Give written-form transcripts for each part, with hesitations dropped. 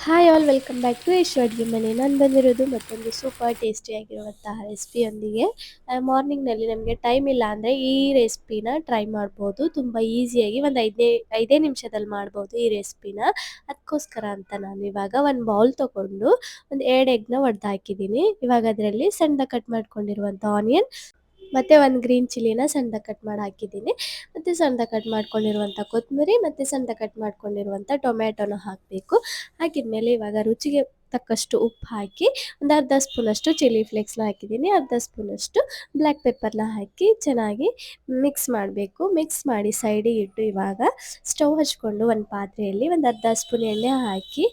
Hi all welcome back to Yash ಅಡುಗೆ ಮನೆ. ನಾನು ಬಂದಿರೋದು ಮತ್ತೊಂದು ಸೂಪರ್ ಟೇಸ್ಟಿಯಾಗಿರುವಂತಹ ರೆಸಿಪಿಯೊಂದಿಗೆ. ಮಾರ್ನಿಂಗ್ನಲ್ಲಿ ನಮಗೆ ಟೈಮ್ ಇಲ್ಲ ಅಂದರೆ ಈ ರೆಸಿಪಿನ ಟ್ರೈ ಮಾಡ್ಬೋದು. ತುಂಬ ಈಸಿಯಾಗಿ ಒಂದು ಐದೇ ನಿಮಿಷದಲ್ಲಿ ಮಾಡ್ಬೋದು ಈ ರೆಸಿಪಿನ. ಅದಕ್ಕೋಸ್ಕರ ಅಂತ ನಾನು ಇವಾಗ ಒಂದು ಬೌಲ್ ತೊಗೊಂಡು ಒಂದು 2 ಎಗ್ನ ಒಡೆದು ಹಾಕಿದ್ದೀನಿ. ಇವಾಗ ಅದರಲ್ಲಿ ಸಣ್ಣದಾಗಿ ಕಟ್ ಮಾಡ್ಕೊಂಡಿರುವಂಥ ಆನಿಯನ್ ಮತ್ತು ಒಂದು ಗ್ರೀನ್ ಚಿಲ್ಲಿನ ಸಣ್ಣದಾಗಿ ಕಟ್ ಮಾಡಿ ಹಾಕಿದ್ದೀನಿ. ಮತ್ತು ಸಣ್ಣದಾಗಿ ಕಟ್ ಮಾಡ್ಕೊಂಡಿರುವಂಥ ಕೊತ್ತಂಬರಿ ಮತ್ತು ಸಣ್ಣದಾಗಿ ಕಟ್ ಮಾಡ್ಕೊಂಡಿರುವಂಥ ಟೊಮ್ಯಾಟೊನ ಹಾಕಬೇಕು. ಹಾಕಿದ್ಮೇಲೆ ಇವಾಗ ರುಚಿಗೆ ತಕ್ಕಷ್ಟು ಉಪ್ಪು ಹಾಕಿ ಒಂದು ಅರ್ಧ ಸ್ಪೂನಷ್ಟು ಚಿಲ್ಲಿ ಫ್ಲೇಕ್ಸ್ನ ಹಾಕಿದ್ದೀನಿ. ಅರ್ಧ ಸ್ಪೂನಷ್ಟು ಬ್ಲ್ಯಾಕ್ ಪೆಪ್ಪರ್ನ ಹಾಕಿ ಚೆನ್ನಾಗಿ ಮಿಕ್ಸ್ ಮಾಡಬೇಕು. ಮಿಕ್ಸ್ ಮಾಡಿ ಸೈಡಿಗೆ ಇಟ್ಟು ಇವಾಗ ಸ್ಟವ್ ಹಚ್ಕೊಂಡು ಒಂದು ಪಾತ್ರೆಯಲ್ಲಿ ಒಂದು ಅರ್ಧ ಸ್ಪೂನ್ ಎಣ್ಣೆ ಹಾಕಿ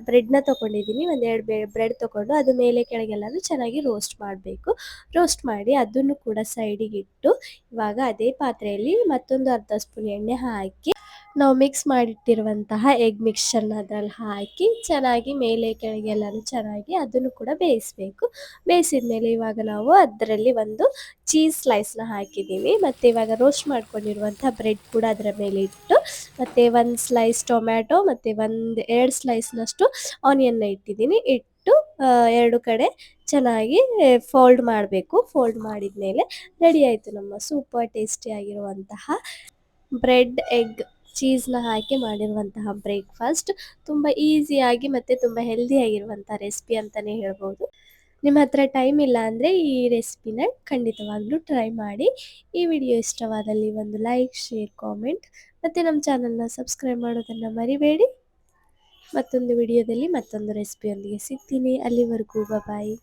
ಬ್ರೆಡ್ನ ತೊಗೊಂಡಿದ್ದೀನಿ. ಒಂದು 2 ಬ್ರೆಡ್ ತೊಗೊಂಡು ಅದು ಮೇಲೆ ಕೆಳಗೆಲ್ಲನೂ ಚೆನ್ನಾಗಿ ರೋಸ್ಟ್ ಮಾಡಬೇಕು. ರೋಸ್ಟ್ ಮಾಡಿ ಅದನ್ನು ಕೂಡ ಸೈಡಿಗೆ ಇಟ್ಟು ಇವಾಗ ಅದೇ ಪಾತ್ರೆಯಲ್ಲಿ ಮತ್ತೊಂದು ಅರ್ಧ ಸ್ಪೂನ್ ಎಣ್ಣೆ ಹಾಕಿ ನಾವು ಮಿಕ್ಸ್ ಮಾಡಿಟ್ಟಿರುವಂತಹ ಎಗ್ ಮಿಕ್ಸ್ಚರ್ನ ಅದ್ರಲ್ಲಿ ಹಾಕಿ ಚೆನ್ನಾಗಿ ಮೇಲೆ ಕೆಳಗೆ ಎಲ್ಲನೂ ಚೆನ್ನಾಗಿ ಅದನ್ನು ಕೂಡ ಬೇಯಿಸಬೇಕು. ಬೇಯಿಸಿದ ಮೇಲೆ ಇವಾಗ ನಾವು ಅದರಲ್ಲಿ ಒಂದು ಚೀಸ್ ಸ್ಲೈಸ್ನ ಹಾಕಿದ್ದೀವಿ. ಮತ್ತು ಇವಾಗ ರೋಸ್ಟ್ ಮಾಡ್ಕೊಂಡಿರುವಂಥ ಬ್ರೆಡ್ ಕೂಡ ಅದರ ಮೇಲೆ ಇಟ್ಟು ಮತ್ತು ಒಂದು ಸ್ಲೈಸ್ ಟೊಮ್ಯಾಟೊ ಮತ್ತು 2 ಸ್ಲೈಸ್ನಷ್ಟು ಆನಿಯನ್ನ ಇಟ್ಟಿದ್ದೀನಿ. ಇಟ್ಟು 2 ಕಡೆ ಚೆನ್ನಾಗಿ ಫೋಲ್ಡ್ ಮಾಡಬೇಕು. ಫೋಲ್ಡ್ ಮಾಡಿದ ಮೇಲೆ ರೆಡಿ ಆಯಿತು ನಮ್ಮ ಸೂಪರ್ ಟೇಸ್ಟಿಯಾಗಿರುವಂತಹ ಬ್ರೆಡ್ ಎಗ್ ಚೀಸ್ನ ಹಾಕಿ ಮಾಡಿರುವಂತಹ ಬ್ರೇಕ್ಫಾಸ್ಟ್. ತುಂಬ ಈಸಿಯಾಗಿ ಮತ್ತು ತುಂಬ ಹೆಲ್ದಿಯಾಗಿರುವಂಥ ರೆಸಿಪಿ ಅಂತಲೇ ಹೇಳ್ಬೋದು. ನಿಮ್ಮ ಹತ್ರ ಟೈಮ್ ಇಲ್ಲ ಅಂದರೆ ಈ ರೆಸಿಪಿನ ಖಂಡಿತವಾಗ್ಲೂ ಟ್ರೈ ಮಾಡಿ. ಈ ವಿಡಿಯೋ ಇಷ್ಟವಾದಲ್ಲಿ ಒಂದು ಲೈಕ್, ಶೇರ್, ಕಾಮೆಂಟ್ ಮತ್ತು ನಮ್ಮ ಚಾನಲ್ನ ಸಬ್ಸ್ಕ್ರೈಬ್ ಮಾಡೋದನ್ನು ಮರಿಬೇಡಿ. ಮತ್ತೊಂದು ವಿಡಿಯೋದಲ್ಲಿ ಮತ್ತೊಂದು ರೆಸಿಪಿಯೊಂದಿಗೆ ಸಿಗ್ತೀನಿ. ಅಲ್ಲಿವರೆಗೂ ಬಾಯ್.